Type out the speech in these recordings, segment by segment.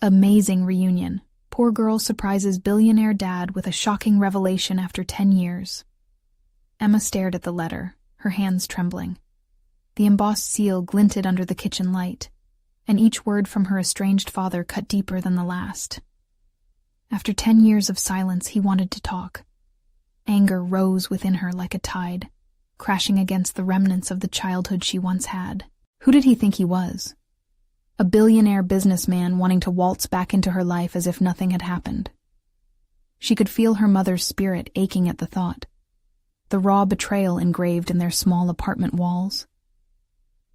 Amazing reunion. Poor girl surprises billionaire dad with a shocking revelation after 10 years. Emma stared at the letter, her hands trembling. The embossed seal glinted under the kitchen light, and each word from her estranged father cut deeper than the last. After 10 years of silence, he wanted to talk. Anger rose within her like a tide, crashing against the remnants of the childhood she once had. Who did he think he was? A billionaire businessman wanting to waltz back into her life as if nothing had happened. She could feel her mother's spirit aching at the thought, the raw betrayal engraved in their small apartment walls.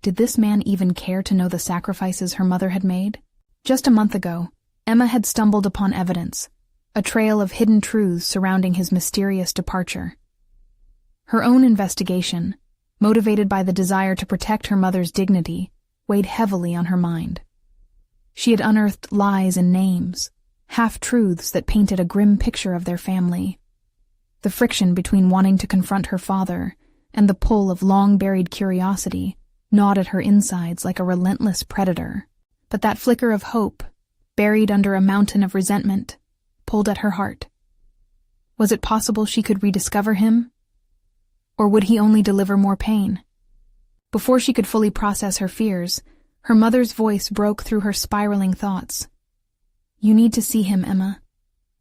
Did this man even care to know the sacrifices her mother had made? Just a month ago, Emma had stumbled upon evidence, a trail of hidden truths surrounding his mysterious departure. Her own investigation, motivated by the desire to protect her mother's dignity, weighed heavily on her mind. She had unearthed lies and names, half-truths that painted a grim picture of their family. The friction between wanting to confront her father and the pull of long-buried curiosity gnawed at her insides like a relentless predator. But that flicker of hope, buried under a mountain of resentment, pulled at her heart. Was it possible she could rediscover him? Or would he only deliver more pain? Before she could fully process her fears, her mother's voice broke through her spiraling thoughts. "You need to see him, Emma.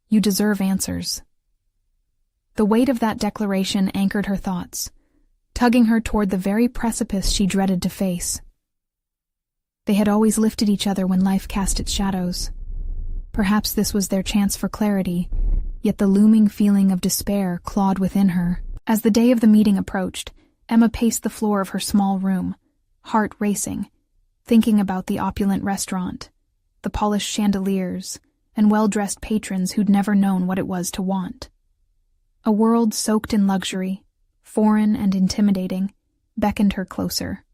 You deserve answers." The weight of that declaration anchored her thoughts, tugging her toward the very precipice she dreaded to face. They had always lifted each other when life cast its shadows. Perhaps this was their chance for clarity, yet the looming feeling of despair clawed within her. As the day of the meeting approached, Emma paced the floor of her small room, heart racing, thinking about the opulent restaurant, the polished chandeliers, and well-dressed patrons who'd never known what it was to want. A world soaked in luxury, foreign and intimidating, beckoned her closer.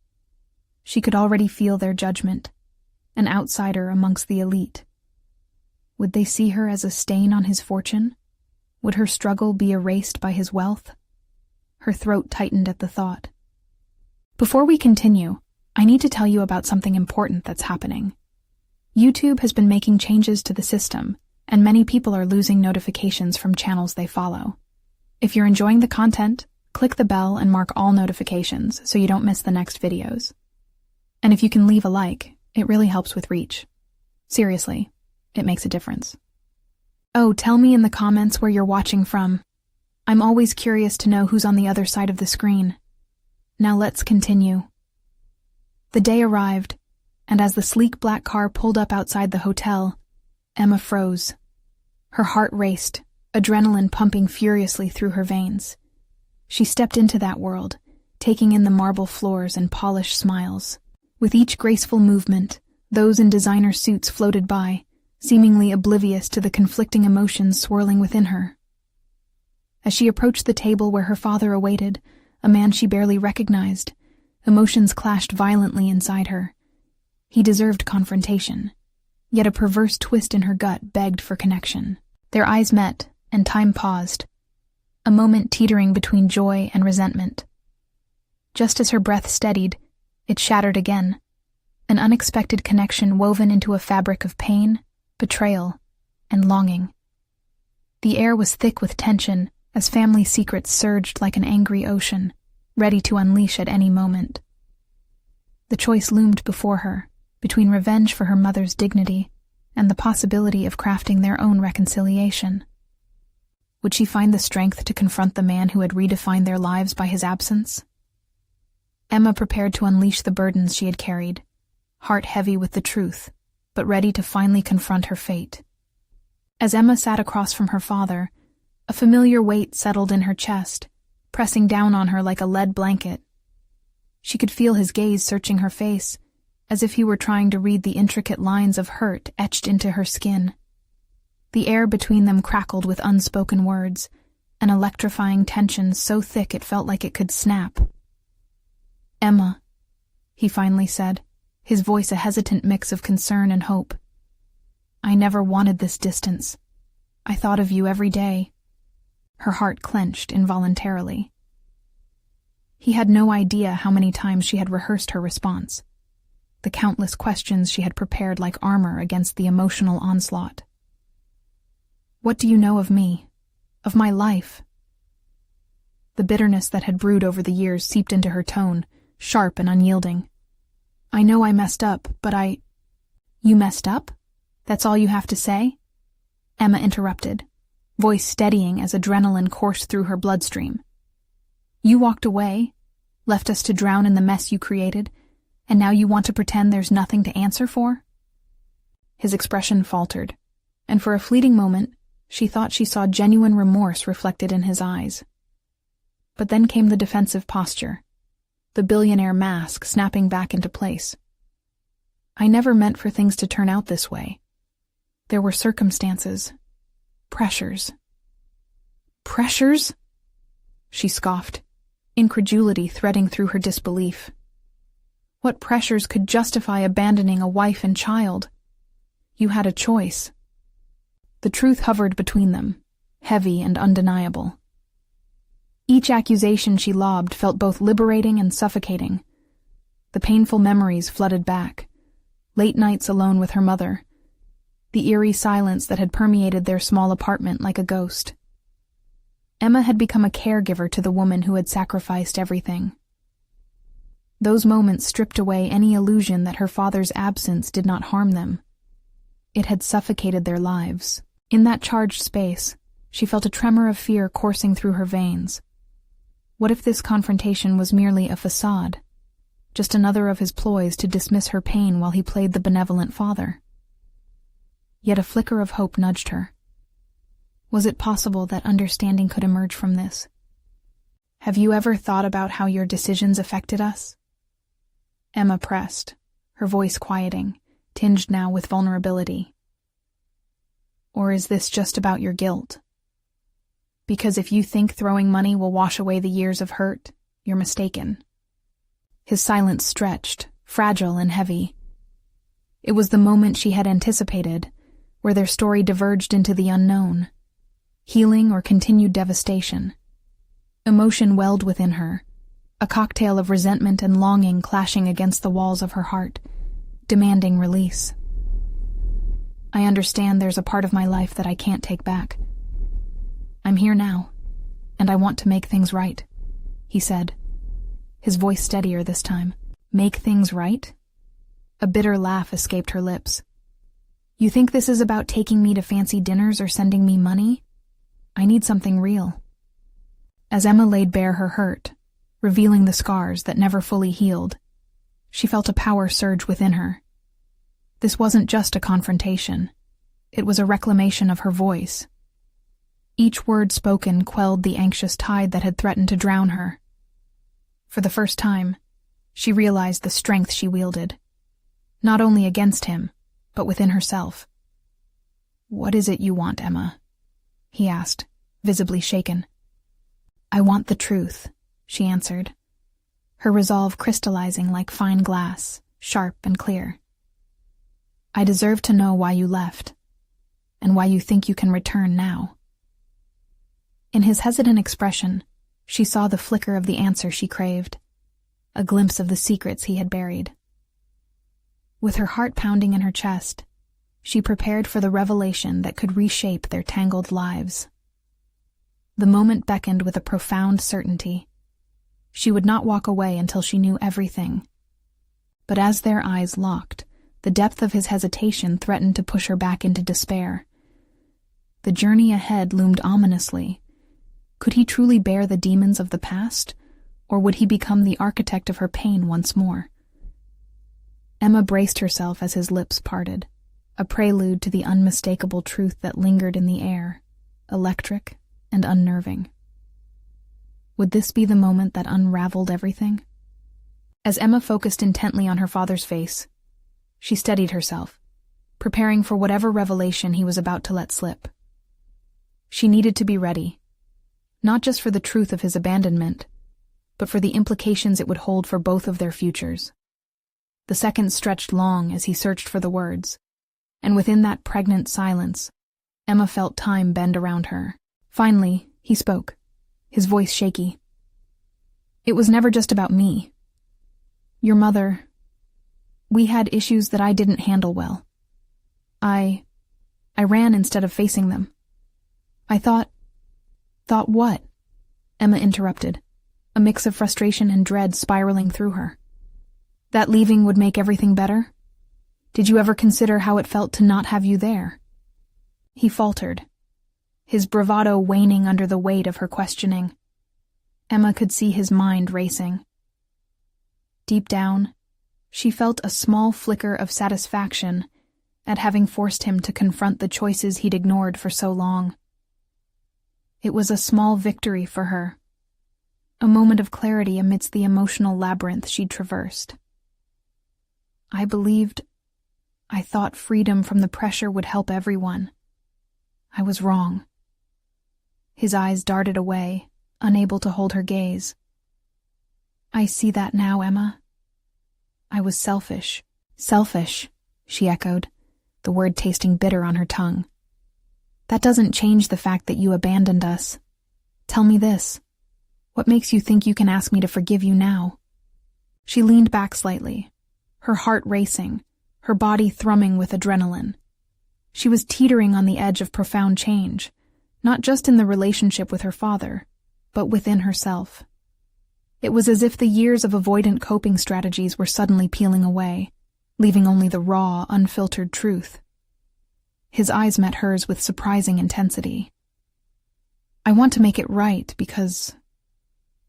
She could already feel their judgment, an outsider amongst the elite. Would they see her as a stain on his fortune? Would her struggle be erased by his wealth? Her throat tightened at the thought. Before we continue, I need to tell you about something important that's happening. YouTube has been making changes to the system, and many people are losing notifications from channels they follow. If you're enjoying the content, click the bell and mark all notifications so you don't miss the next videos. And if you can leave a like, it really helps with reach. Seriously, it makes a difference. Oh, tell me in the comments where you're watching from. I'm always curious to know who's on the other side of the screen. Now let's continue. The day arrived, and as the sleek black car pulled up outside the hotel, Emma froze. Her heart raced, adrenaline pumping furiously through her veins. She stepped into that world, taking in the marble floors and polished smiles. With each graceful movement, those in designer suits floated by, seemingly oblivious to the conflicting emotions swirling within her. As she approached the table where her father awaited, a man she barely recognized, emotions clashed violently inside her. He deserved confrontation, yet a perverse twist in her gut begged for connection. Their eyes met, and time paused, a moment teetering between joy and resentment. Just as her breath steadied, it shattered again, an unexpected connection woven into a fabric of pain, betrayal, and longing. The air was thick with tension, as family secrets surged like an angry ocean, ready to unleash at any moment. The choice loomed before her, between revenge for her mother's dignity and the possibility of crafting their own reconciliation. Would she find the strength to confront the man who had redefined their lives by his absence? Emma prepared to unleash the burdens she had carried, heart heavy with the truth, but ready to finally confront her fate. As Emma sat across from her father, a familiar weight settled in her chest, pressing down on her like a lead blanket. She could feel his gaze searching her face, as if he were trying to read the intricate lines of hurt etched into her skin. The air between them crackled with unspoken words, an electrifying tension so thick it felt like it could snap. "Emma," he finally said, his voice a hesitant mix of concern and hope. "I never wanted this distance. I thought of you every day." Her heart clenched involuntarily. He had no idea how many times she had rehearsed her response. the countless questions she had prepared like armor against the emotional onslaught. "What do you know of me? Of my life?" The bitterness that had brewed over the years seeped into her tone, sharp and unyielding. "I know I messed up, but You messed up? That's all you have to say?" Emma interrupted, voice steadying as adrenaline coursed through her bloodstream. "You walked away, left us to drown in the mess you created, and now you want to pretend there's nothing to answer for?" His expression faltered, and for a fleeting moment, she thought she saw genuine remorse reflected in his eyes. But then came the defensive posture, the billionaire mask snapping back into place. "I never meant for things to turn out this way. There were circumstances, pressures." "Pressures?" she scoffed, incredulity threading through her disbelief. What pressures could justify abandoning a wife and child? You had a choice. The truth hovered between them, heavy and undeniable. Each accusation she lobbed felt both liberating and suffocating. The painful memories flooded back, late nights alone with her mother, the eerie silence that had permeated their small apartment like a ghost. Emma had become a caregiver to the woman who had sacrificed everything. Those moments stripped away any illusion that her father's absence did not harm them. It had suffocated their lives. In that charged space, she felt a tremor of fear coursing through her veins. What if this confrontation was merely a facade, just another of his ploys to dismiss her pain while he played the benevolent father? Yet a flicker of hope nudged her. Was it possible that understanding could emerge from this? "Have you ever thought about how your decisions affected us?" Emma pressed, her voice quieting, tinged now with vulnerability. "Or is this just about your guilt? Because if you think throwing money will wash away the years of hurt, you're mistaken." His silence stretched, fragile and heavy. It was the moment she had anticipated, where their story diverged into the unknown. Healing or continued devastation. Emotion welled within her, a cocktail of resentment and longing clashing against the walls of her heart, demanding release. "I understand there's a part of my life that I can't take back. I'm here now, and I want to make things right," he said, his voice steadier this time. "Make things right?" A bitter laugh escaped her lips. "You think this is about taking me to fancy dinners or sending me money? I need something real." As Emma laid bare her hurt, revealing the scars that never fully healed, she felt a power surge within her. This wasn't just a confrontation. It was a reclamation of her voice. Each word spoken quelled the anxious tide that had threatened to drown her. For the first time, she realized the strength she wielded, not only against him, but within herself. "What is it you want, Emma?" he asked, visibly shaken. "I want the truth," she answered, her resolve crystallizing like fine glass, sharp and clear. "I deserve to know why you left, and why you think you can return now." In his hesitant expression, she saw the flicker of the answer she craved, a glimpse of the secrets he had buried. With her heart pounding in her chest, she prepared for the revelation that could reshape their tangled lives. The moment beckoned with a profound certainty. She would not walk away until she knew everything. But as their eyes locked, the depth of his hesitation threatened to push her back into despair. The journey ahead loomed ominously. Could he truly bear the demons of the past, or would he become the architect of her pain once more? Emma braced herself as his lips parted, a prelude to the unmistakable truth that lingered in the air, electric and unnerving. Would this be the moment that unraveled everything? As Emma focused intently on her father's face, she steadied herself, preparing for whatever revelation he was about to let slip. She needed to be ready, not just for the truth of his abandonment, but for the implications it would hold for both of their futures. The seconds stretched long as he searched for the words, and within that pregnant silence, Emma felt time bend around her. Finally, he spoke, his voice shaky. "It was never just about me. Your mother, We had issues that I didn't handle well. I ran instead of facing them. I thought what? Emma interrupted, a mix of frustration and dread spiraling through her. That leaving would make everything better? Did you ever consider how it felt to not have you there? He faltered, his bravado waning under the weight of her questioning. Emma could see his mind racing. Deep down, she felt a small flicker of satisfaction at having forced him to confront the choices he'd ignored for so long. It was a small victory for her, a moment of clarity amidst the emotional labyrinth she'd traversed. I thought freedom from the pressure would help everyone. I was wrong. His eyes darted away, unable to hold her gaze. I see that now, Emma. I was selfish. Selfish, she echoed, the word tasting bitter on her tongue. That doesn't change the fact that you abandoned us. Tell me this. What makes you think you can ask me to forgive you now? She leaned back slightly, her heart racing, her body thrumming with adrenaline. She was teetering on the edge of profound change, not just in the relationship with her father, but within herself. It was as if the years of avoidant coping strategies were suddenly peeling away, leaving only the raw, unfiltered truth. His eyes met hers with surprising intensity. I want to make it right because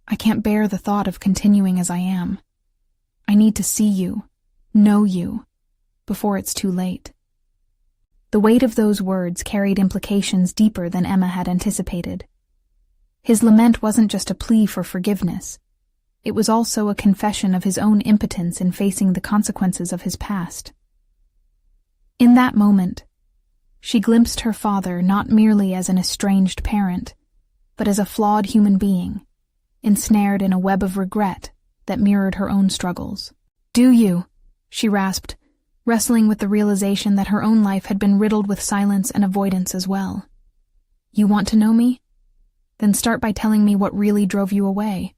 I can't bear the thought of continuing as I am. I need to see you, know you, before it's too late. The weight of those words carried implications deeper than Emma had anticipated. His lament wasn't just a plea for forgiveness. It was also a confession of his own impotence in facing the consequences of his past. In that moment, she glimpsed her father not merely as an estranged parent, but as a flawed human being, ensnared in a web of regret that mirrored her own struggles. "Do you?" she rasped, wrestling with the realization that her own life had been riddled with silence and avoidance as well. "You want to know me? Then start by telling me what really drove you away.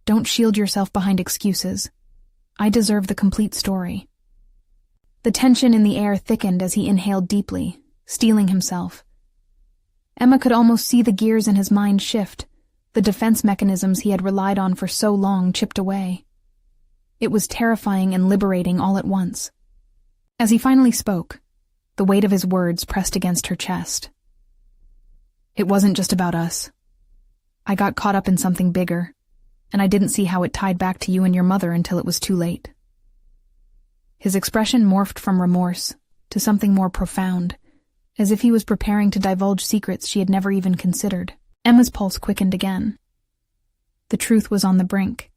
Don't shield yourself behind excuses. I deserve the complete story." The tension in the air thickened as he inhaled deeply, steeling himself. Emma could almost see the gears in his mind shift, the defense mechanisms he had relied on for so long chipped away. It was terrifying and liberating all at once. As he finally spoke, the weight of his words pressed against her chest. "It wasn't just about us. I got caught up in something bigger, and I didn't see how it tied back to you and your mother until it was too late." His expression morphed from remorse to something more profound, as if he was preparing to divulge secrets she had never even considered. Emma's pulse quickened again. The truth was on the brink,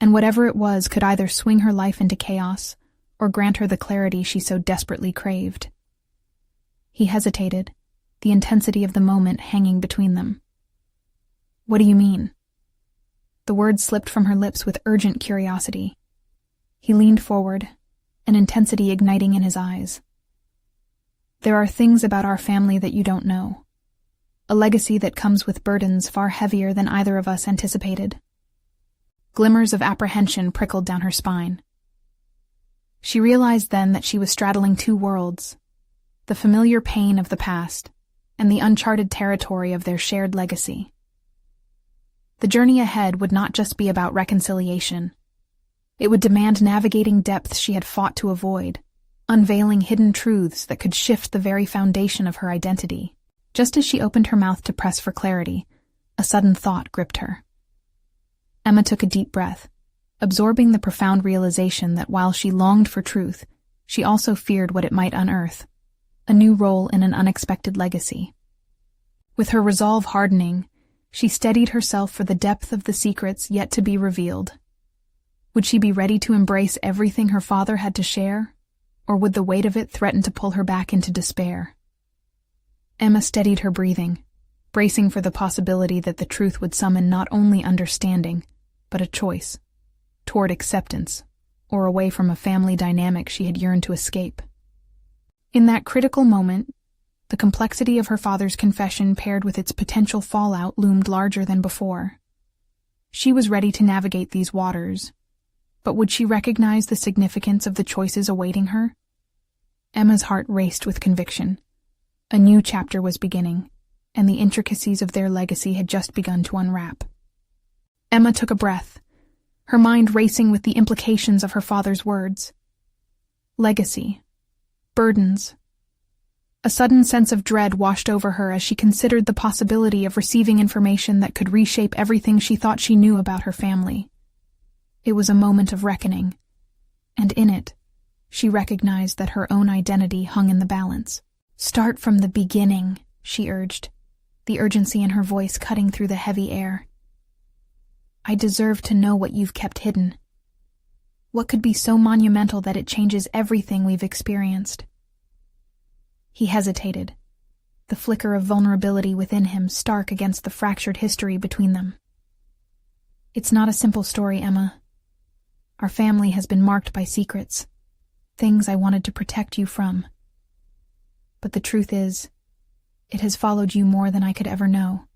and whatever it was could either swing her life into chaos or grant her the clarity she so desperately craved. He hesitated, the intensity of the moment hanging between them. "What do you mean?" The words slipped from her lips with urgent curiosity. He leaned forward, an intensity igniting in his eyes. "There are things about our family that you don't know. A legacy that comes with burdens far heavier than either of us anticipated." Glimmers of apprehension prickled down her spine. She realized then that she was straddling two worlds, the familiar pain of the past and the uncharted territory of their shared legacy. The journey ahead would not just be about reconciliation. It would demand navigating depths she had fought to avoid, unveiling hidden truths that could shift the very foundation of her identity. Just as she opened her mouth to press for clarity, a sudden thought gripped her. Emma took a deep breath, absorbing the profound realization that while she longed for truth, she also feared what it might unearth, a new role in an unexpected legacy. With her resolve hardening, she steadied herself for the depth of the secrets yet to be revealed. Would she be ready to embrace everything her father had to share, or would the weight of it threaten to pull her back into despair? Emma steadied her breathing, bracing for the possibility that the truth would summon not only understanding, but a choice, toward acceptance, or away from a family dynamic she had yearned to escape. In that critical moment, the complexity of her father's confession paired with its potential fallout loomed larger than before. She was ready to navigate these waters, But would she recognize the significance of the choices awaiting her? Emma's heart raced with conviction. A new chapter was beginning, and the intricacies of their legacy had just begun to unwrap. Emma took a breath, her mind racing with the implications of her father's words. Legacy. Burdens. A sudden sense of dread washed over her as she considered the possibility of receiving information that could reshape everything she thought she knew about her family. It was a moment of reckoning, and in it, she recognized that her own identity hung in the balance. "Start from the beginning," she urged, the urgency in her voice cutting through the heavy air. "I deserve to know what you've kept hidden. What could be so monumental that it changes everything we've experienced?" He hesitated, the flicker of vulnerability within him stark against the fractured history between them. "It's not a simple story, Emma. Our family has been marked by secrets, things I wanted to protect you from. But the truth is, it has followed you more than I could ever know."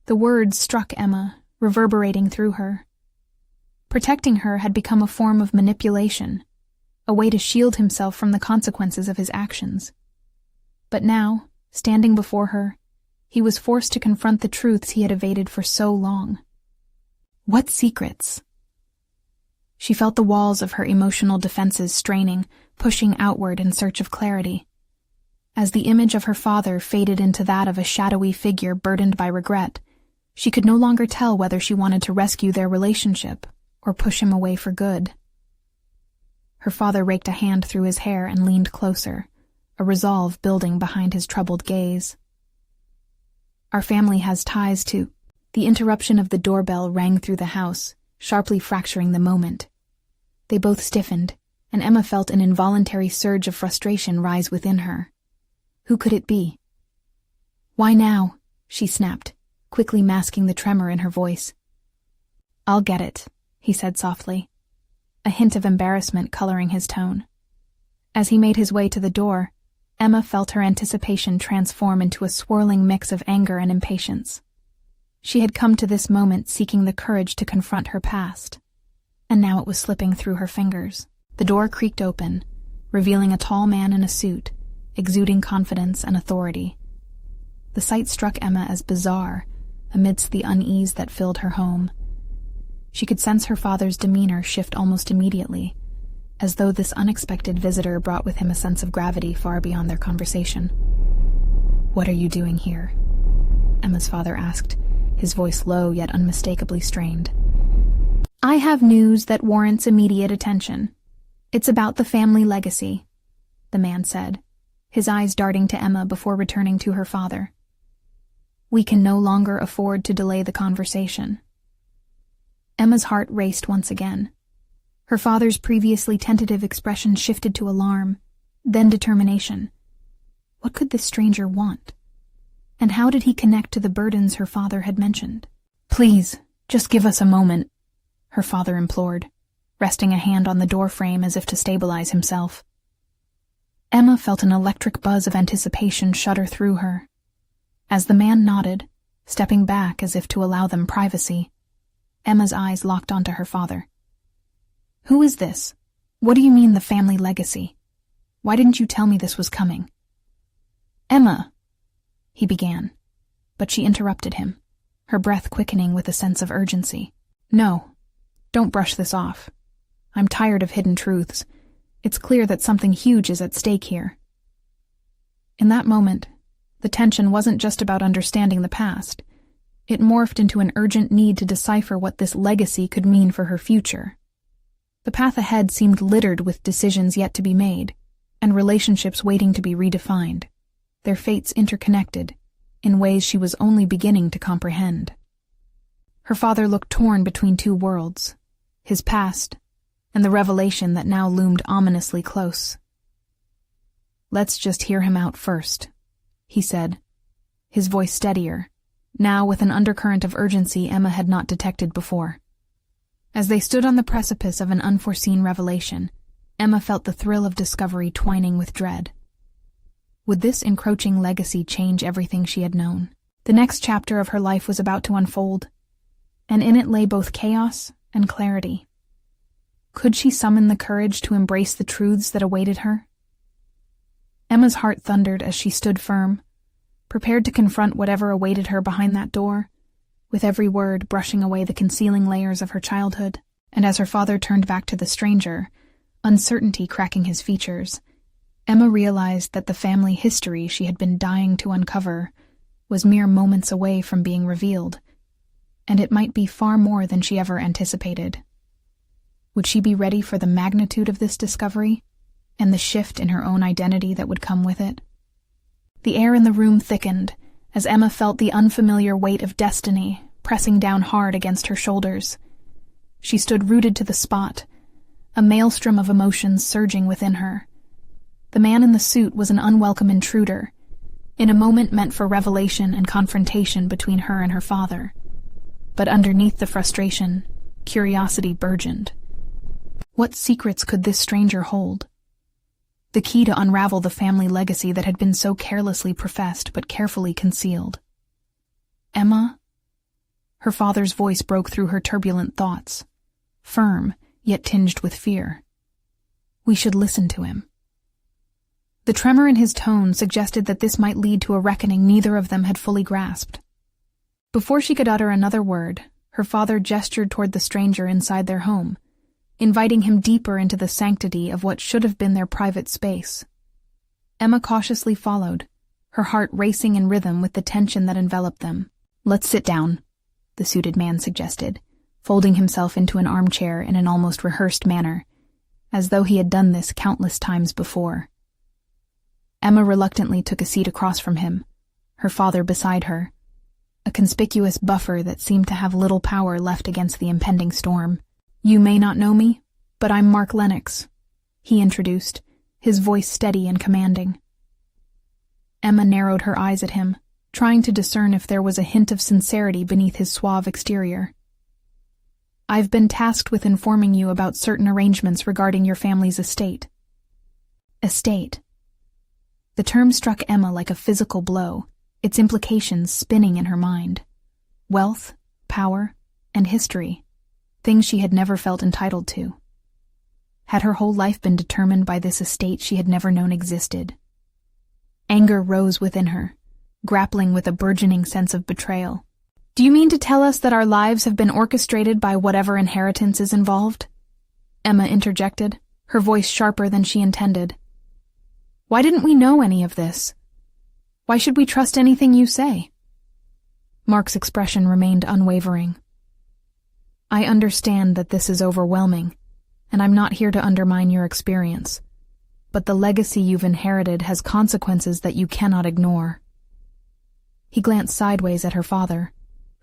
The words struck Emma, reverberating through her. Protecting her had become a form of manipulation, a way to shield himself from the consequences of his actions. But now, standing before her, he was forced to confront the truths he had evaded for so long. What secrets? She felt the walls of her emotional defenses straining, pushing outward in search of clarity. As the image of her father faded into that of a shadowy figure burdened by regret, she could no longer tell whether she wanted to rescue their relationship or push him away for good. Her father raked a hand through his hair and leaned closer, a resolve building behind his troubled gaze. "Our family has ties to—" The interruption of the doorbell rang through the house, sharply fracturing the moment. They both stiffened, and Emma felt an involuntary surge of frustration rise within her. Who could it be? "Why now?" she snapped, quickly masking the tremor in her voice. "I'll get it," he said softly, a hint of embarrassment coloring his tone. As he made his way to the door, Emma felt her anticipation transform into a swirling mix of anger and impatience. She had come to this moment seeking the courage to confront her past, and now it was slipping through her fingers. The door creaked open, revealing a tall man in a suit, exuding confidence and authority. The sight struck Emma as bizarre, amidst the unease that filled her home. She could sense her father's demeanor shift almost immediately, as though this unexpected visitor brought with him a sense of gravity far beyond their conversation. "What are you doing here?" Emma's father asked, his voice low yet unmistakably strained. "I have news that warrants immediate attention. It's about the family legacy," the man said, his eyes darting to Emma before returning to her father. "We can no longer afford to delay the conversation." Emma's heart raced once again. Her father's previously tentative expression shifted to alarm, then determination. What could this stranger want? And how did he connect to the burdens her father had mentioned? "Please, just give us a moment," her father implored, resting a hand on the doorframe as if to stabilize himself. Emma felt an electric buzz of anticipation shudder through her. As the man nodded, stepping back as if to allow them privacy, Emma's eyes locked onto her father. "Who is this? What do you mean the family legacy? Why didn't you tell me this was coming?" "Emma," he began, but she interrupted him, her breath quickening with a sense of urgency. "No, don't brush this off. I'm tired of hidden truths. It's clear that something huge is at stake here." In that moment, the tension wasn't just about understanding the past. It morphed into an urgent need to decipher what this legacy could mean for her future. The path ahead seemed littered with decisions yet to be made, and relationships waiting to be redefined, their fates interconnected, in ways she was only beginning to comprehend. Her father looked torn between two worlds, his past, and the revelation that now loomed ominously close. "Let's just hear him out first," he said, his voice steadier, now with an undercurrent of urgency Emma had not detected before. As they stood on the precipice of an unforeseen revelation, Emma felt the thrill of discovery twining with dread. Would this encroaching legacy change everything she had known? The next chapter of her life was about to unfold, and in it lay both chaos and clarity. Could she summon the courage to embrace the truths that awaited her? Emma's heart thundered as she stood firm, prepared to confront whatever awaited her behind that door, with every word brushing away the concealing layers of her childhood. And as her father turned back to the stranger, uncertainty cracking his features, Emma realized that the family history she had been dying to uncover was mere moments away from being revealed, and it might be far more than she ever anticipated. Would she be ready for the magnitude of this discovery, and the shift in her own identity that would come with it? The air in the room thickened as Emma felt the unfamiliar weight of destiny pressing down hard against her shoulders. She stood rooted to the spot, a maelstrom of emotions surging within her. The man in the suit was an unwelcome intruder, in a moment meant for revelation and confrontation between her and her father. But underneath the frustration, curiosity burgeoned. What secrets could this stranger hold? The key to unravel the family legacy that had been so carelessly professed but carefully concealed. Emma? Her father's voice broke through her turbulent thoughts, firm yet tinged with fear. We should listen to him. The tremor in his tone suggested that this might lead to a reckoning neither of them had fully grasped. Before she could utter another word, her father gestured toward the stranger inside their home, inviting him deeper into the sanctity of what should have been their private space. Emma cautiously followed, her heart racing in rhythm with the tension that enveloped them. "Let's sit down," the suited man suggested, folding himself into an armchair in an almost rehearsed manner, as though he had done this countless times before. Emma reluctantly took a seat across from him, her father beside her, a conspicuous buffer that seemed to have little power left against the impending storm. "You may not know me, but I'm Mark Lennox," he introduced, his voice steady and commanding. Emma narrowed her eyes at him, trying to discern if there was a hint of sincerity beneath his suave exterior. "I've been tasked with informing you about certain arrangements regarding your family's estate." Estate. The term struck Emma like a physical blow, its implications spinning in her mind. Wealth, power, and history, things she had never felt entitled to. Had her whole life been determined by this estate she had never known existed? Anger rose within her, grappling with a burgeoning sense of betrayal. "Do you mean to tell us that our lives have been orchestrated by whatever inheritance is involved?" Emma interjected, her voice sharper than she intended. "Why didn't we know any of this? Why should we trust anything you say?" Mark's expression remained unwavering. "I understand that this is overwhelming, and I'm not here to undermine your experience, but the legacy you've inherited has consequences that you cannot ignore." He glanced sideways at her father,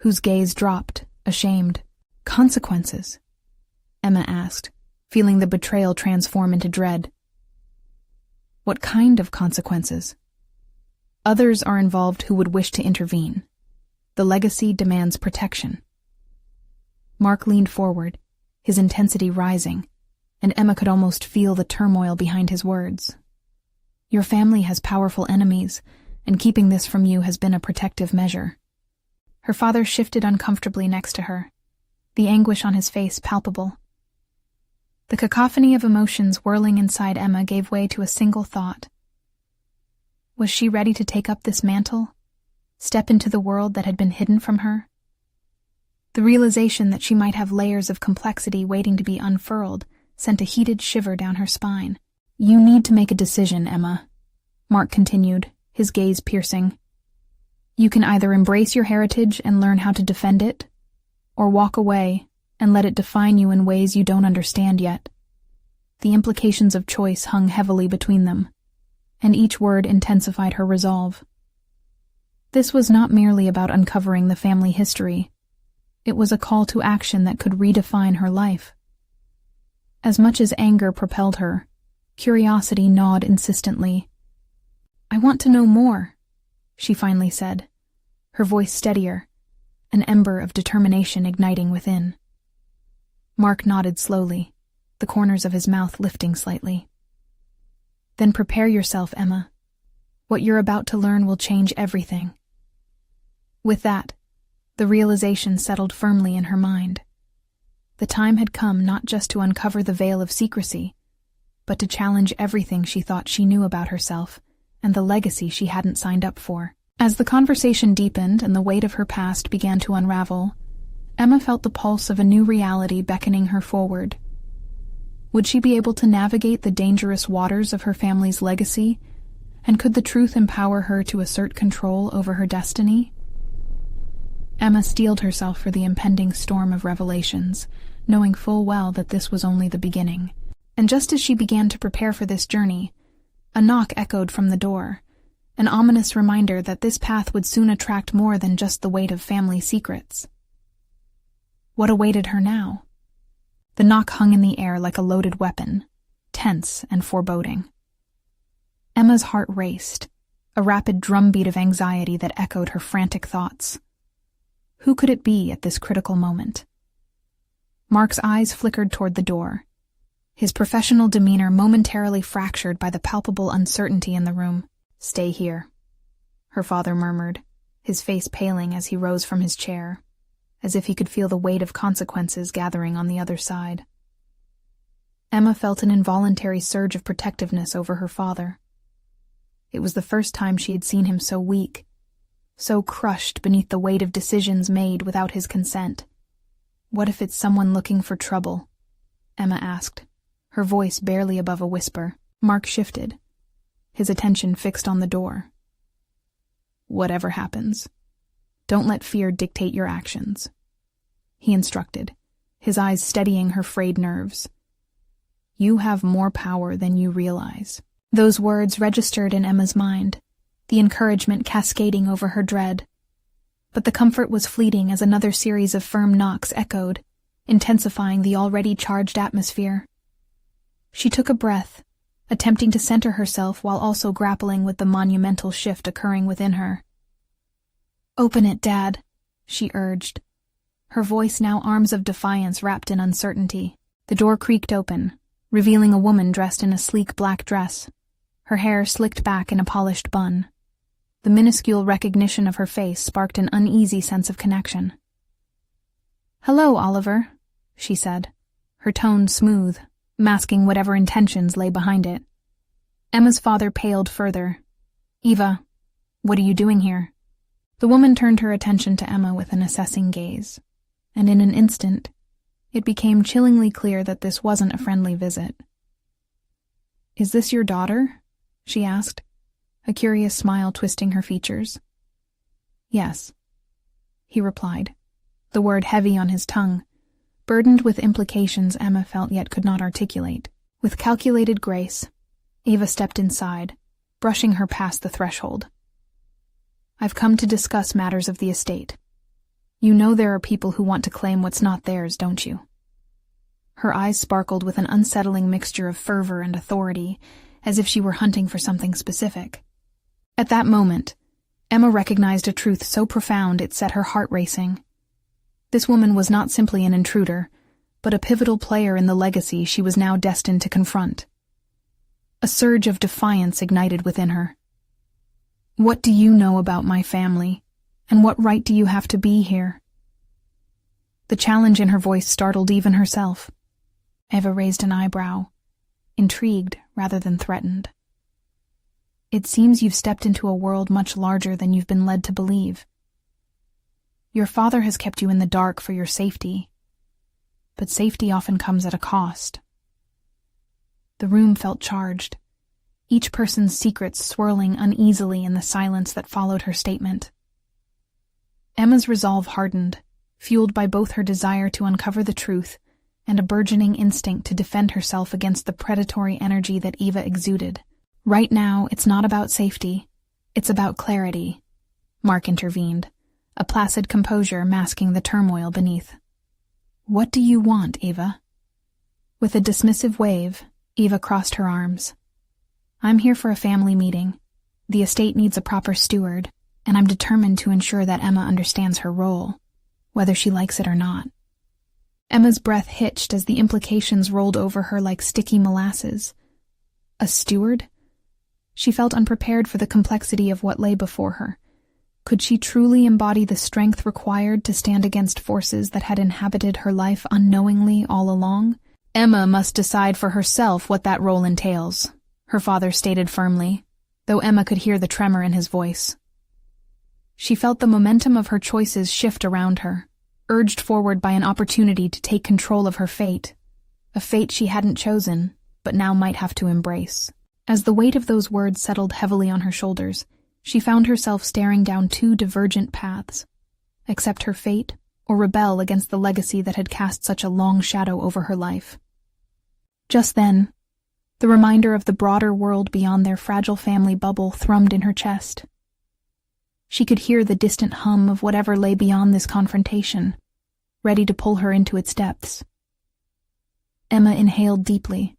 whose gaze dropped, ashamed. "Consequences?" Emma asked, feeling the betrayal transform into dread. "What kind of consequences?" "Others are involved who would wish to intervene. The legacy demands protection." Mark leaned forward, his intensity rising, and Emma could almost feel the turmoil behind his words. "Your family has powerful enemies, and keeping this from you has been a protective measure." Her father shifted uncomfortably next to her, the anguish on his face palpable. The cacophony of emotions whirling inside Emma gave way to a single thought. Was she ready to take up this mantle, step into the world that had been hidden from her? The realization that she might have layers of complexity waiting to be unfurled sent a heated shiver down her spine. "You need to make a decision, Emma," Mark continued, his gaze piercing. "You can either embrace your heritage and learn how to defend it, or walk away and let it define you in ways you don't understand yet." The implications of choice hung heavily between them, and each word intensified her resolve. This was not merely about uncovering the family history. It was a call to action that could redefine her life. As much as anger propelled her, curiosity gnawed insistently. "I want to know more," she finally said, her voice steadier, an ember of determination igniting within. Mark nodded slowly, the corners of his mouth lifting slightly. "Then prepare yourself, Emma. What you're about to learn will change everything." With that, the realization settled firmly in her mind. The time had come not just to uncover the veil of secrecy, but to challenge everything she thought she knew about herself and the legacy she hadn't signed up for. As the conversation deepened and the weight of her past began to unravel, Emma felt the pulse of a new reality beckoning her forward. Would she be able to navigate the dangerous waters of her family's legacy, and could the truth empower her to assert control over her destiny? Emma steeled herself for the impending storm of revelations, knowing full well that this was only the beginning. And just as she began to prepare for this journey, a knock echoed from the door, an ominous reminder that this path would soon attract more than just the weight of family secrets. What awaited her now? The knock hung in the air like a loaded weapon, tense and foreboding. Emma's heart raced, a rapid drumbeat of anxiety that echoed her frantic thoughts. Who could it be at this critical moment? Mark's eyes flickered toward the door, his professional demeanor momentarily fractured by the palpable uncertainty in the room. "Stay here," her father murmured, his face paling as he rose from his chair, as if he could feel the weight of consequences gathering on the other side. Emma felt an involuntary surge of protectiveness over her father. It was the first time she had seen him so weak, so crushed beneath the weight of decisions made without his consent. "What if it's someone looking for trouble?" Emma asked, her voice barely above a whisper. Mark shifted, his attention fixed on the door. "Whatever happens, don't let fear dictate your actions," he instructed, his eyes steadying her frayed nerves. "You have more power than you realize." Those words registered in Emma's mind, the encouragement cascading over her dread. But the comfort was fleeting as another series of firm knocks echoed, intensifying the already charged atmosphere. She took a breath, attempting to center herself while also grappling with the monumental shift occurring within her. "Open it, Dad," she urged, her voice now arms of defiance wrapped in uncertainty. The door creaked open, revealing a woman dressed in a sleek black dress, her hair slicked back in a polished bun. The minuscule recognition of her face sparked an uneasy sense of connection. "Hello, Oliver," she said, her tone smooth, masking whatever intentions lay behind it. Emma's father paled further. "Eva, what are you doing here?" The woman turned her attention to Emma with an assessing gaze, and in an instant, it became chillingly clear that this wasn't a friendly visit. "Is this your daughter?" she asked, a curious smile twisting her features. "Yes," he replied, the word heavy on his tongue, burdened with implications Emma felt yet could not articulate. With calculated grace, Eva stepped inside, brushing her past the threshold. "I've come to discuss matters of the estate. You know there are people who want to claim what's not theirs, don't you?" Her eyes sparkled with an unsettling mixture of fervor and authority, as if she were hunting for something specific. At that moment, Emma recognized a truth so profound it set her heart racing. This woman was not simply an intruder, but a pivotal player in the legacy she was now destined to confront. A surge of defiance ignited within her. "What do you know about my family, and what right do you have to be here?" The challenge in her voice startled even herself. Eva raised an eyebrow, intrigued rather than threatened. "It seems you've stepped into a world much larger than you've been led to believe. Your father has kept you in the dark for your safety, but safety often comes at a cost." The room felt charged, each person's secrets swirling uneasily in the silence that followed her statement. Emma's resolve hardened, fueled by both her desire to uncover the truth and a burgeoning instinct to defend herself against the predatory energy that Eva exuded. "Right now, it's not about safety, it's about clarity," Mark intervened, a placid composure masking the turmoil beneath. "What do you want, Eva?" With a dismissive wave, Eva crossed her arms. "I'm here for a family meeting. The estate needs a proper steward, and I'm determined to ensure that Emma understands her role, whether she likes it or not." Emma's breath hitched as the implications rolled over her like sticky molasses. A steward? She felt unprepared for the complexity of what lay before her, Could she truly embody the strength required to stand against forces that had inhabited her life unknowingly all along? Emma must decide for herself what that role entails, her father stated firmly, though Emma could hear the tremor in his voice. She felt the momentum of her choices shift around her, urged forward by an opportunity to take control of her fate, a fate she hadn't chosen, but now might have to embrace. As the weight of those words settled heavily on her shoulders, she found herself staring down two divergent paths: accept her fate or rebel against the legacy that had cast such a long shadow over her life. Just then, the reminder of the broader world beyond their fragile family bubble thrummed in her chest. She could hear the distant hum of whatever lay beyond this confrontation, ready to pull her into its depths. Emma inhaled deeply,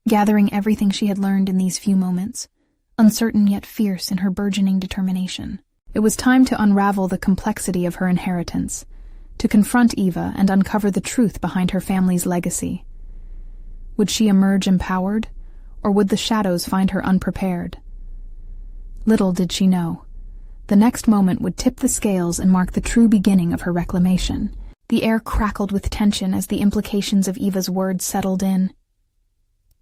gathering everything she had learned in these few moments, uncertain yet fierce in her burgeoning determination. It was time to unravel the complexity of her inheritance, to confront Eva and uncover the truth behind her family's legacy. Would she emerge empowered, or would the shadows find her unprepared? Little did she know. The next moment would tip the scales and mark the true beginning of her reclamation. The air crackled with tension as the implications of Eva's words settled in.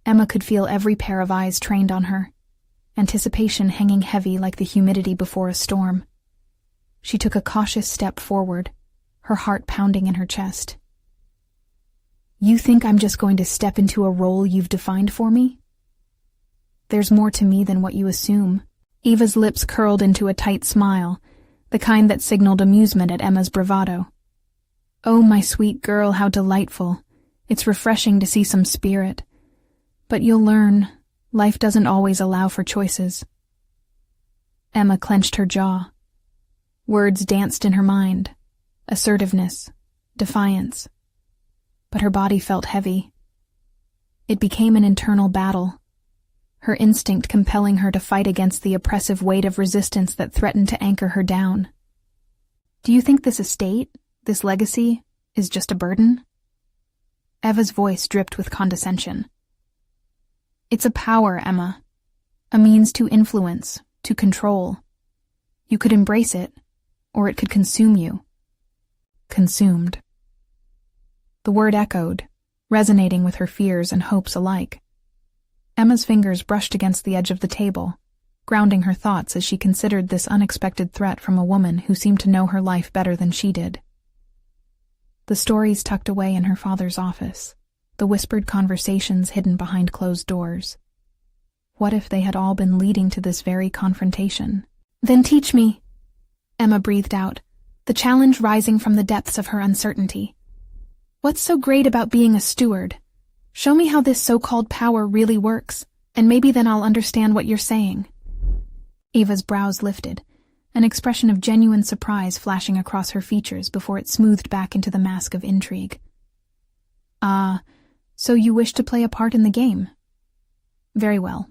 Emma could feel every pair of eyes trained on her, anticipation hanging heavy like the humidity before a storm. She took a cautious step forward, her heart pounding in her chest. "You think I'm just going to step into a role you've defined for me? There's more to me than what you assume." Eva's lips curled into a tight smile, the kind that signaled amusement at Emma's bravado. "Oh, my sweet girl, how delightful. It's refreshing to see some spirit. But you'll learn, life doesn't always allow for choices." Emma clenched her jaw. Words danced in her mind, assertiveness, defiance. But her body felt heavy. It became an internal battle, her instinct compelling her to fight against the oppressive weight of resistance that threatened to anchor her down. "Do you think this estate, this legacy, is just a burden?" Eva's voice dripped with condescension. "It's a power, Emma. A means to influence, to control. You could embrace it, or it could consume you." Consumed. The word echoed, resonating with her fears and hopes alike. Emma's fingers brushed against the edge of the table, grounding her thoughts as she considered this unexpected threat from a woman who seemed to know her life better than she did. The stories tucked away in her father's office, the whispered conversations hidden behind closed doors. What if they had all been leading to this very confrontation? "Then teach me," Emma breathed out, the challenge rising from the depths of her uncertainty. "What's so great about being a steward? Show me how this so-called power really works, and maybe then I'll understand what you're saying." Eva's brows lifted, an expression of genuine surprise flashing across her features before it smoothed back into the mask of intrigue. "Ah, so you wish to play a part in the game? Very well.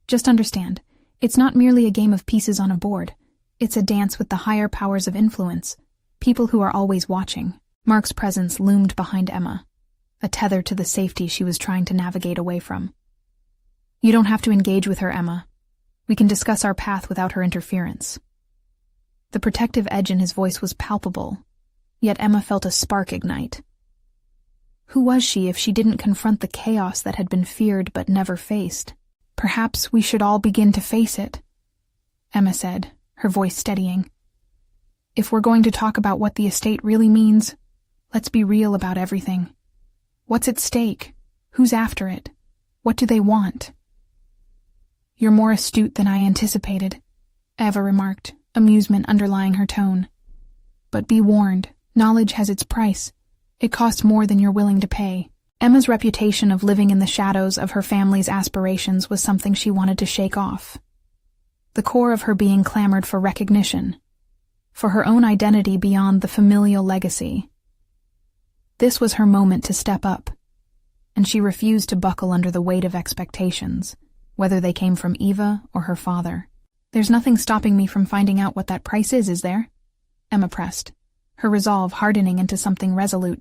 Just understand, it's not merely a game of pieces on a board. It's a dance with the higher powers of influence, people who are always watching." Mark's presence loomed behind Emma, a tether to the safety she was trying to navigate away from. "You don't have to engage with her, Emma. We can discuss our path without her interference." The protective edge in his voice was palpable, yet Emma felt a spark ignite. Who was she if she didn't confront the chaos that had been feared but never faced? "Perhaps we should all begin to face it," Emma said, her voice steadying. "If we're going to talk about what the estate really means, let's be real about everything. What's at stake? Who's after it? What do they want?" "You're more astute than I anticipated," Eva remarked, amusement underlying her tone. "But be warned, knowledge has its price. It costs more than you're willing to pay." Emma's reputation of living in the shadows of her family's aspirations was something she wanted to shake off. The core of her being clamored for recognition, for her own identity beyond the familial legacy. This was her moment to step up, and she refused to buckle under the weight of expectations, whether they came from Eva or her father. "There's nothing stopping me from finding out what that price is there?" Emma pressed, her resolve hardening into something resolute.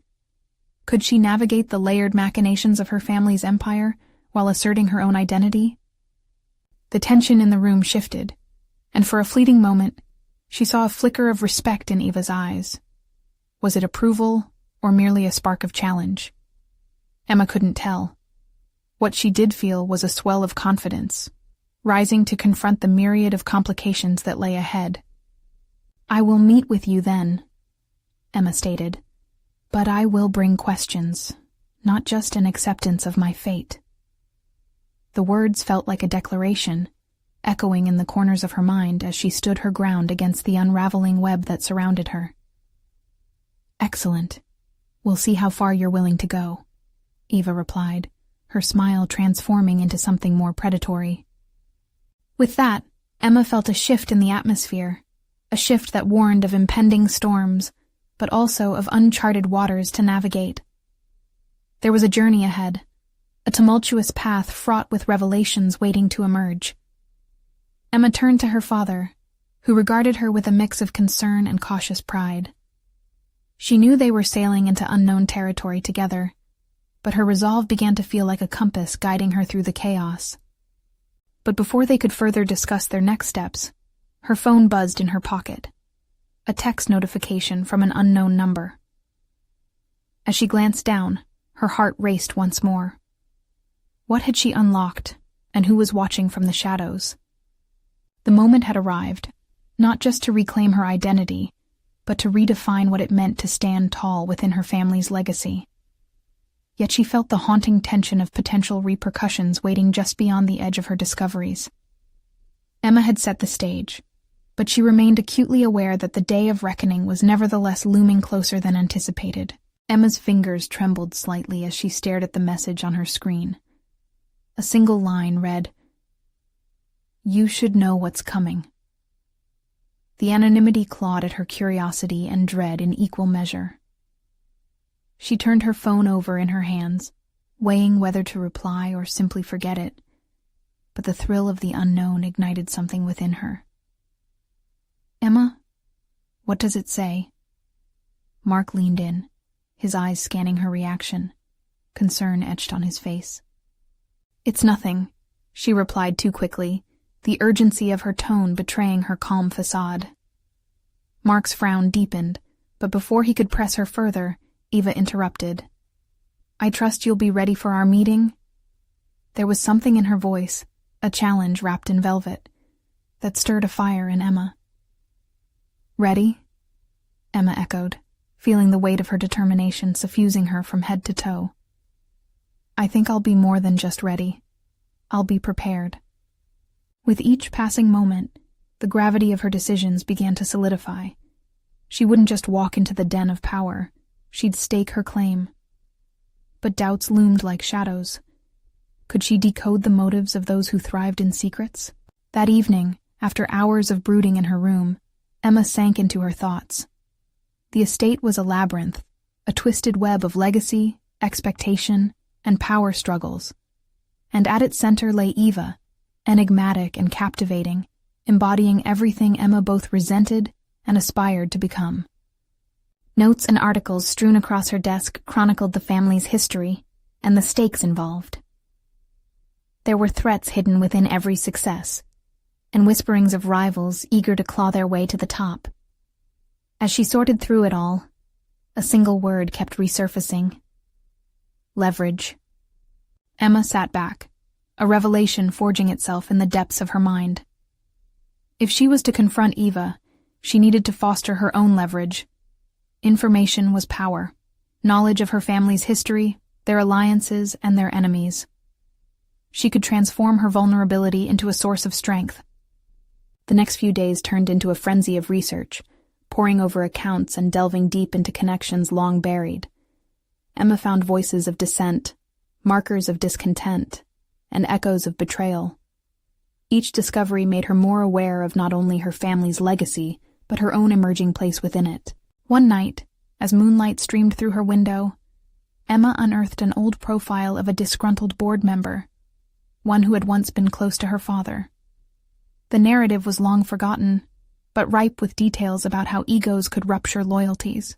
Could she navigate the layered machinations of her family's empire while asserting her own identity? The tension in the room shifted, and for a fleeting moment, She saw a flicker of respect in Eva's eyes. Was it approval or merely a spark of challenge? Emma couldn't tell. What she did feel was a swell of confidence, rising to confront the myriad of complications that lay ahead. "I will meet with you then," Emma stated, "but I will bring questions, not just an acceptance of my fate." The words felt like a declaration, echoing in the corners of her mind as she stood her ground against the unraveling web that surrounded her. "Excellent. We'll see how far you're willing to go," Eva replied, her smile transforming into something more predatory. With that, Emma felt a shift in the atmosphere, a shift that warned of impending storms, but also of uncharted waters to navigate. There was a journey ahead, a tumultuous path fraught with revelations waiting to emerge. Emma turned to her father, who regarded her with a mix of concern and cautious pride. She knew they were sailing into unknown territory together, but her resolve began to feel like a compass guiding her through the chaos. But before they could further discuss their next steps, her phone buzzed in her pocket, a text notification from an unknown number. As she glanced down, her heart raced once more. What had she unlocked, and who was watching from the shadows? The moment had arrived, not just to reclaim her identity, but to redefine what it meant to stand tall within her family's legacy. Yet she felt the haunting tension of potential repercussions waiting just beyond the edge of her discoveries. Emma had set the stage, but she remained acutely aware that the day of reckoning was nevertheless looming closer than anticipated. Emma's fingers trembled slightly as she stared at the message on her screen. A single line read, "You should know what's coming." The anonymity clawed at her curiosity and dread in equal measure. She turned her phone over in her hands, weighing whether to reply or simply forget it, but the thrill of the unknown ignited something within her. "Emma, what does it say?" Mark leaned in, his eyes scanning her reaction, concern etched on his face. "It's nothing," she replied too quickly, the urgency of her tone betraying her calm facade. Mark's frown deepened, but before he could press her further, Eva interrupted. "I trust you'll be ready for our meeting?" There was something in her voice, a challenge wrapped in velvet, that stirred a fire in Emma. "Ready?" Emma echoed, feeling the weight of her determination suffusing her from head to toe. "I think I'll be more than just ready. I'll be prepared." With each passing moment, the gravity of her decisions began to solidify. She wouldn't just walk into the den of power, she'd stake her claim. But doubts loomed like shadows. Could she decode the motives of those who thrived in secrets? That evening, after hours of brooding in her room, Emma sank into her thoughts. The estate was a labyrinth, a twisted web of legacy, expectation, and power struggles. And at its center lay Eva, enigmatic and captivating, embodying everything Emma both resented and aspired to become. Notes and articles strewn across her desk chronicled the family's history and the stakes involved. There were threats hidden within every success, and whisperings of rivals eager to claw their way to the top. As she sorted through it all, a single word kept resurfacing: leverage. Emma sat back, a revelation forging itself in the depths of her mind. If she was to confront Eva, she needed to foster her own leverage. Information was power, knowledge of her family's history, their alliances, and their enemies. She could transform her vulnerability into a source of strength. The next few days turned into a frenzy of research, poring over accounts and delving deep into connections long buried. Emma found voices of dissent, markers of discontent, and echoes of betrayal. Each discovery made her more aware of not only her family's legacy, but her own emerging place within it. One night, as moonlight streamed through her window, Emma unearthed an old profile of a disgruntled board member, one who had once been close to her father. The narrative was long forgotten, but ripe with details about how egos could rupture loyalties.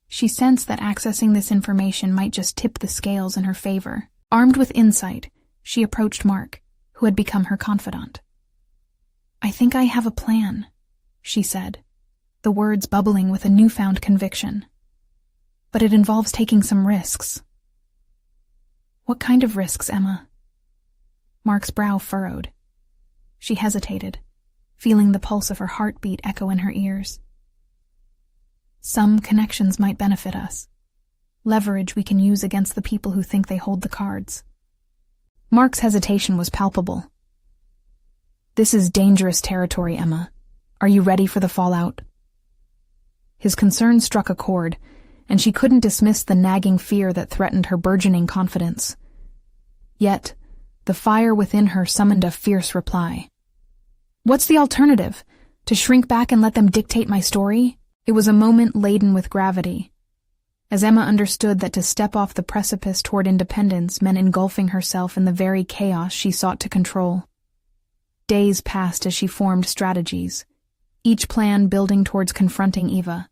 She sensed that accessing this information might just tip the scales in her favor. Armed with insight, she approached Mark, who had become her confidant. "I think I have a plan," she said, the words bubbling with a newfound conviction. But it involves taking some risks. What kind of risks, Emma? Mark's brow furrowed. She hesitated, feeling the pulse of her heartbeat echo in her ears. Some connections might benefit us. Leverage we can use against the people who think they hold the cards. Mark's hesitation was palpable. This is dangerous territory, Emma. Are you ready for the fallout? His concern struck a chord, and she couldn't dismiss the nagging fear that threatened her burgeoning confidence. Yet, the fire within her summoned a fierce reply. What's the alternative? To shrink back and let them dictate my story? It was a moment laden with gravity, as Emma understood that to step off the precipice toward independence meant engulfing herself in the very chaos she sought to control. Days passed as she formed strategies, each plan building towards confronting Eva.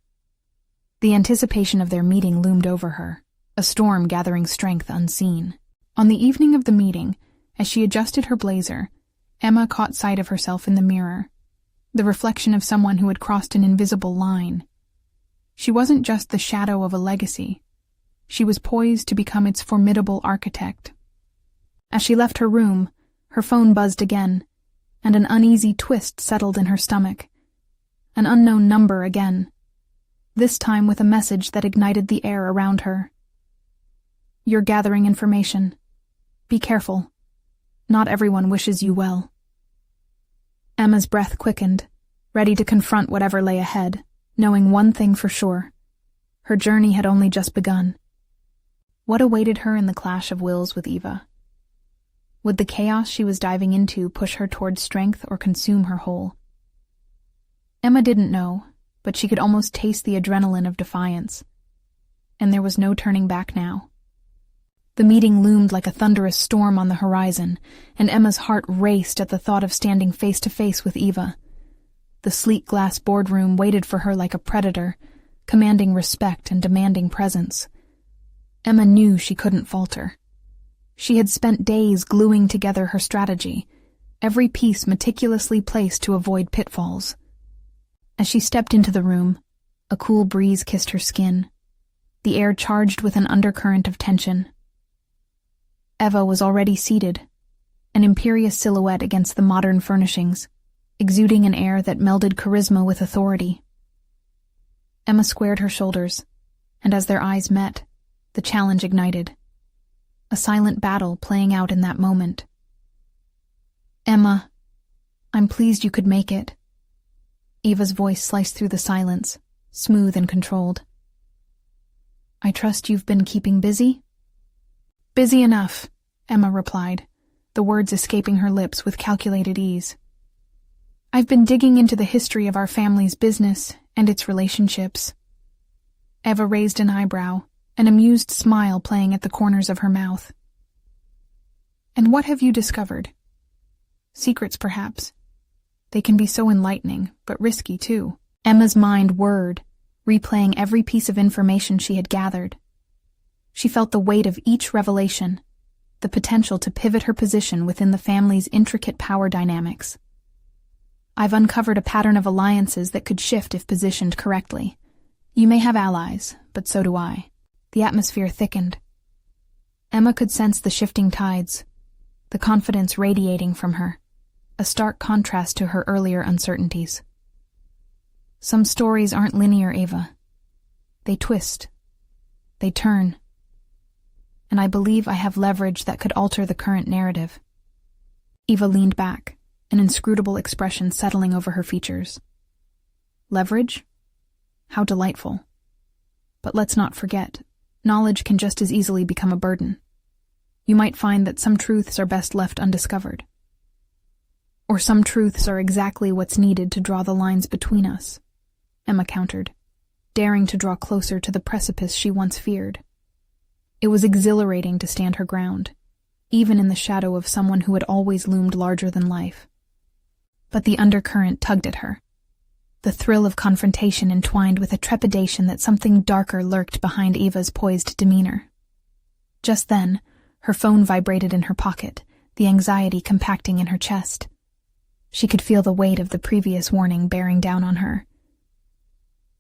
The anticipation of their meeting loomed over her, a storm gathering strength unseen. On the evening of the meeting, as she adjusted her blazer, Emma caught sight of herself in the mirror, the reflection of someone who had crossed an invisible line. She wasn't just the shadow of a legacy. She was poised to become its formidable architect. As she left her room, her phone buzzed again, and an uneasy twist settled in her stomach. An unknown number again, this time with a message that ignited the air around her. You're gathering information. Be careful. Not everyone wishes you well. Emma's breath quickened, ready to confront whatever lay ahead, knowing one thing for sure. Her journey had only just begun. What awaited her in the clash of wills with Eva? Would the chaos she was diving into push her toward strength or consume her whole? Emma didn't know, but she could almost taste the adrenaline of defiance. And there was no turning back now. The meeting loomed like a thunderous storm on the horizon, and Emma's heart raced at the thought of standing face to face with Eva. The sleek glass boardroom waited for her like a predator, commanding respect and demanding presence. Emma knew she couldn't falter. She had spent days gluing together her strategy, every piece meticulously placed to avoid pitfalls. As she stepped into the room, a cool breeze kissed her skin, the air charged with an undercurrent of tension. Eva was already seated, an imperious silhouette against the modern furnishings, exuding an air that melded charisma with authority. Emma squared her shoulders, and as their eyes met, the challenge ignited. A silent battle playing out in that moment. Emma, I'm pleased you could make it. Eva's voice sliced through the silence, smooth and controlled. I trust you've been keeping busy? Busy enough, Emma replied, the words escaping her lips with calculated ease. I've been digging into the history of our family's business and its relationships. Eva raised an eyebrow, an amused smile playing at the corners of her mouth. And what have you discovered? Secrets, perhaps. They can be so enlightening, but risky too. Emma's mind whirred, replaying every piece of information she had gathered. She felt the weight of each revelation, the potential to pivot her position within the family's intricate power dynamics. I've uncovered a pattern of alliances that could shift if positioned correctly. You may have allies, but so do I. The atmosphere thickened. Emma could sense the shifting tides, the confidence radiating from her, a stark contrast to her earlier uncertainties. Some stories aren't linear, Eva. They twist. They turn. And I believe I have leverage that could alter the current narrative. Eva leaned back, an inscrutable expression settling over her features. Leverage? How delightful. But let's not forget, knowledge can just as easily become a burden. You might find that some truths are best left undiscovered. Or some truths are exactly what's needed to draw the lines between us, Emma countered, daring to draw closer to the precipice she once feared. It was exhilarating to stand her ground, even in the shadow of someone who had always loomed larger than life. But the undercurrent tugged at her. The thrill of confrontation entwined with a trepidation that something darker lurked behind Eva's poised demeanor. Just then, her phone vibrated in her pocket, the anxiety compacting in her chest. She could feel the weight of the previous warning bearing down on her.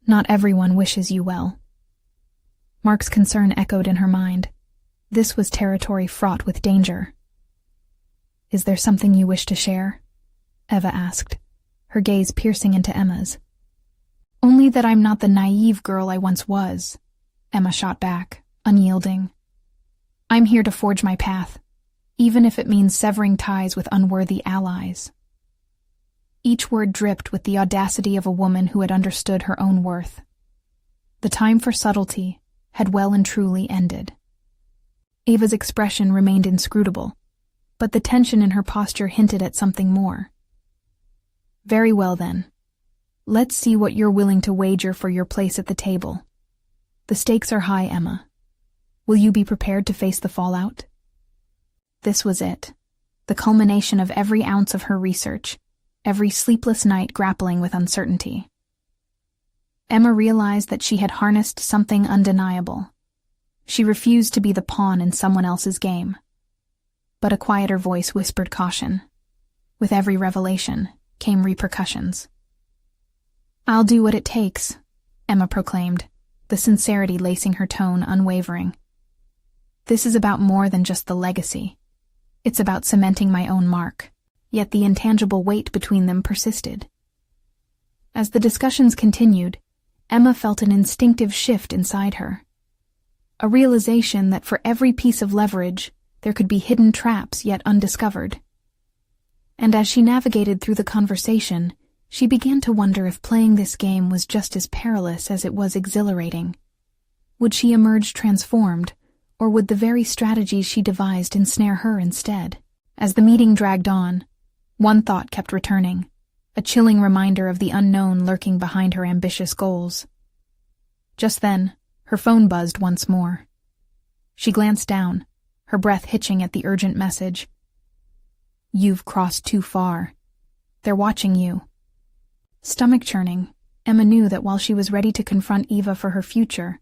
Not everyone wishes you well. Mark's concern echoed in her mind. This was territory fraught with danger. Is there something you wish to share? Eva asked, her gaze piercing into Emma's. Only that I'm not the naive girl I once was, Emma shot back, unyielding. I'm here to forge my path, even if it means severing ties with unworthy allies. Each word dripped with the audacity of a woman who had understood her own worth. The time for subtlety had well and truly ended. Ava's expression remained inscrutable, but the tension in her posture hinted at something more. Very well then. Let's see what you're willing to wager for your place at the table. The stakes are high, Emma. Will you be prepared to face the fallout? This was it, the culmination of every ounce of her research, every sleepless night grappling with uncertainty. Emma realized that she had harnessed something undeniable. She refused to be the pawn in someone else's game. But a quieter voice whispered caution. With every revelation came repercussions. I'll do what it takes, Emma proclaimed, the sincerity lacing her tone unwavering. This is about more than just the legacy. It's about cementing my own mark, yet the intangible weight between them persisted. As the discussions continued, Emma felt an instinctive shift inside her. A realization that for every piece of leverage, there could be hidden traps yet undiscovered. And as she navigated through the conversation, she began to wonder if playing this game was just as perilous as it was exhilarating. Would she emerge transformed, or would the very strategies she devised ensnare her instead? As the meeting dragged on, one thought kept returning, a chilling reminder of the unknown lurking behind her ambitious goals. Just then, her phone buzzed once more. She glanced down, her breath hitching at the urgent message. You've crossed too far. They're watching you. Stomach churning, Emma knew that while she was ready to confront Eva for her future,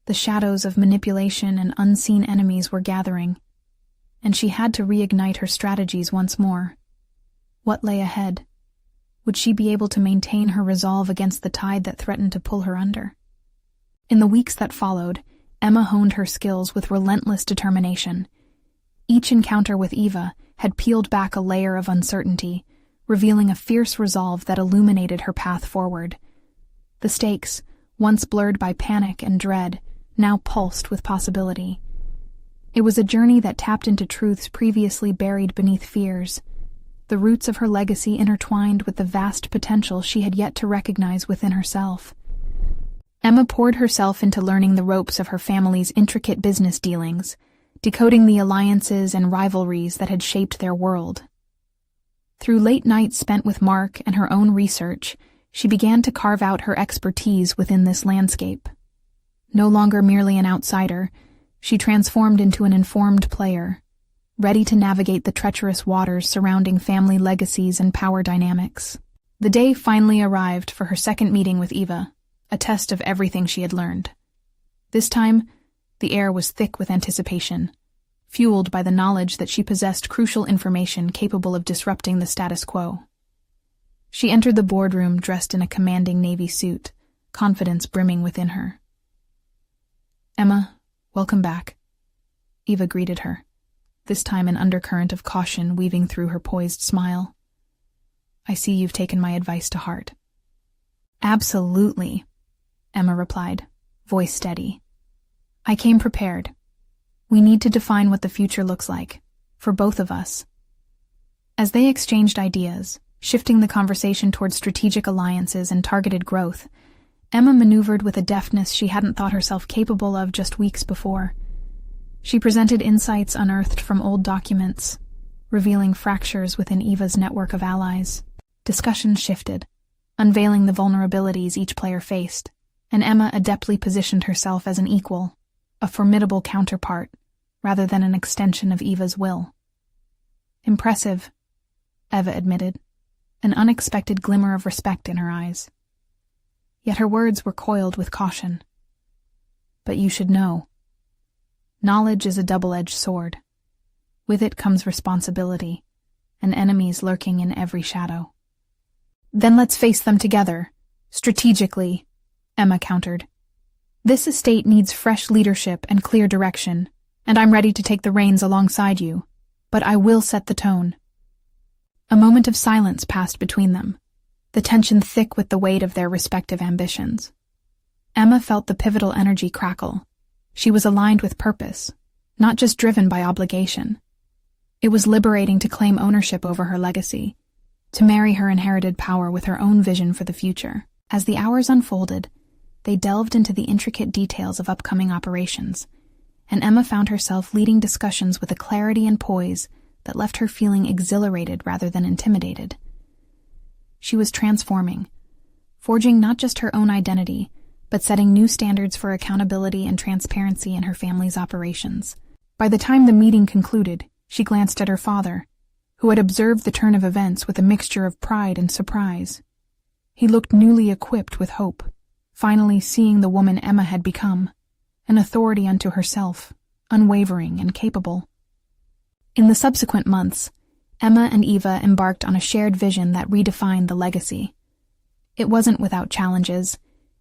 the shadows of manipulation and unseen enemies were gathering, and she had to reignite her strategies once more. What lay ahead? Would she be able to maintain her resolve against the tide that threatened to pull her under? In the weeks that followed, Emma honed her skills with relentless determination. Each encounter with Eva had peeled back a layer of uncertainty, revealing a fierce resolve that illuminated her path forward. The stakes, once blurred by panic and dread, now pulsed with possibility. It was a journey that tapped into truths previously buried beneath fears, the roots of her legacy intertwined with the vast potential she had yet to recognize within herself. Emma poured herself into learning the ropes of her family's intricate business dealings, decoding the alliances and rivalries that had shaped their world. Through late nights spent with Mark and her own research, she began to carve out her expertise within this landscape. No longer merely an outsider, she transformed into an informed player, ready to navigate the treacherous waters surrounding family legacies and power dynamics. The day finally arrived for her second meeting with Eva, a test of everything she had learned. This time, the air was thick with anticipation, fueled by the knowledge that she possessed crucial information capable of disrupting the status quo. She entered the boardroom dressed in a commanding navy suit, confidence brimming within her. Emma, welcome back. Eva greeted her, this time an undercurrent of caution weaving through her poised smile. I see you've taken my advice to heart. Absolutely, Emma replied, voice steady. I came prepared. We need to define what the future looks like, for both of us. As they exchanged ideas, shifting the conversation toward strategic alliances and targeted growth, Emma maneuvered with a deftness she hadn't thought herself capable of just weeks before. She presented insights unearthed from old documents, revealing fractures within Eva's network of allies. Discussions shifted, unveiling the vulnerabilities each player faced, and Emma adeptly positioned herself as an equal, a formidable counterpart, rather than an extension of Eva's will. Impressive, Eva admitted, an unexpected glimmer of respect in her eyes. Yet her words were coiled with caution. But you should know. Knowledge is a double-edged sword. With it comes responsibility, and enemies lurking in every shadow. "Then let's face them together, strategically," Emma countered. "This estate needs fresh leadership and clear direction, and I'm ready to take the reins alongside you, but I will set the tone." A moment of silence passed between them, the tension thick with the weight of their respective ambitions. Emma felt the pivotal energy crackle. She was aligned with purpose, not just driven by obligation. It was liberating to claim ownership over her legacy, to marry her inherited power with her own vision for the future. As the hours unfolded, they delved into the intricate details of upcoming operations, and Emma found herself leading discussions with a clarity and poise that left her feeling exhilarated rather than intimidated. She was transforming, forging not just her own identity, but setting new standards for accountability and transparency in her family's operations. By the time the meeting concluded, she glanced at her father, who had observed the turn of events with a mixture of pride and surprise. He looked newly equipped with hope, finally seeing the woman Emma had become, an authority unto herself, unwavering and capable. In the subsequent months, Emma and Eva embarked on a shared vision that redefined the legacy. It wasn't without challenges,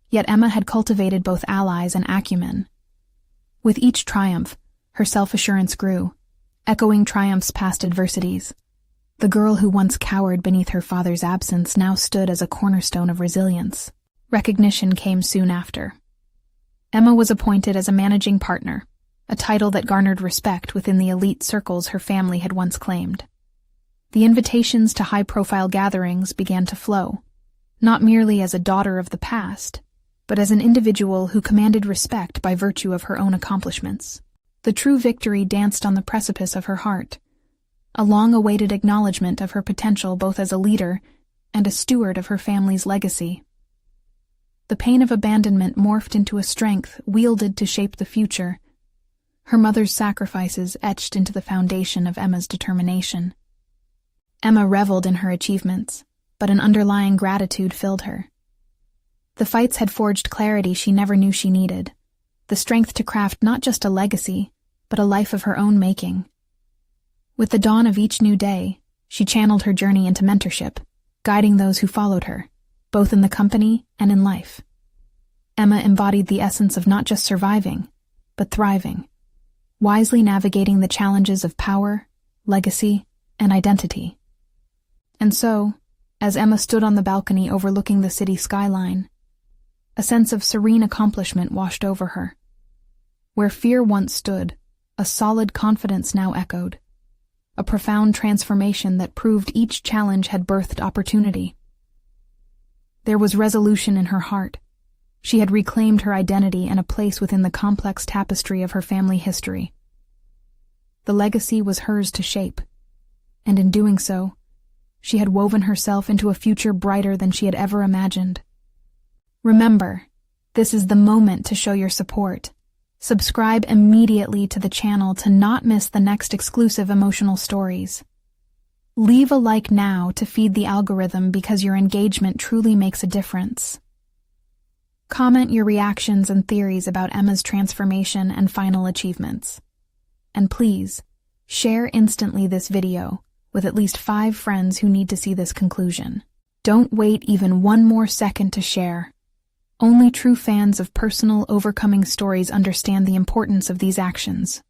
yet Emma had cultivated both allies and acumen. With each triumph, her self-assurance grew, echoing triumph's past adversities. The girl who once cowered beneath her father's absence now stood as a cornerstone of resilience. Recognition came soon after. Emma was appointed as a managing partner, a title that garnered respect within the elite circles her family had once claimed. The invitations to high-profile gatherings began to flow, not merely as a daughter of the past, but as an individual who commanded respect by virtue of her own accomplishments. The true victory danced on the precipice of her heart, a long-awaited acknowledgement of her potential both as a leader and a steward of her family's legacy. The pain of abandonment morphed into a strength wielded to shape the future, her mother's sacrifices etched into the foundation of Emma's determination. Emma reveled in her achievements, but an underlying gratitude filled her. The fights had forged clarity she never knew she needed, the strength to craft not just a legacy, but a life of her own making. With the dawn of each new day, she channeled her journey into mentorship, guiding those who followed her, both in the company and in life. Emma embodied the essence of not just surviving, but thriving, wisely navigating the challenges of power, legacy, and identity. And so, as Emma stood on the balcony overlooking the city skyline, a sense of serene accomplishment washed over her. Where fear once stood, a solid confidence now echoed, a profound transformation that proved each challenge had birthed opportunity. There was resolution in her heart. She had reclaimed her identity and a place within the complex tapestry of her family history. The legacy was hers to shape, and in doing so, she had woven herself into a future brighter than she had ever imagined. Remember, this is the moment to show your support. Subscribe immediately to the channel to not miss the next exclusive emotional stories. Leave a like now to feed the algorithm because your engagement truly makes a difference. Comment your reactions and theories about Emma's transformation and final achievements. And please, share instantly this video with at least 5 friends who need to see this conclusion. Don't wait even one more second to share. Only true fans of personal, overcoming stories understand the importance of these actions.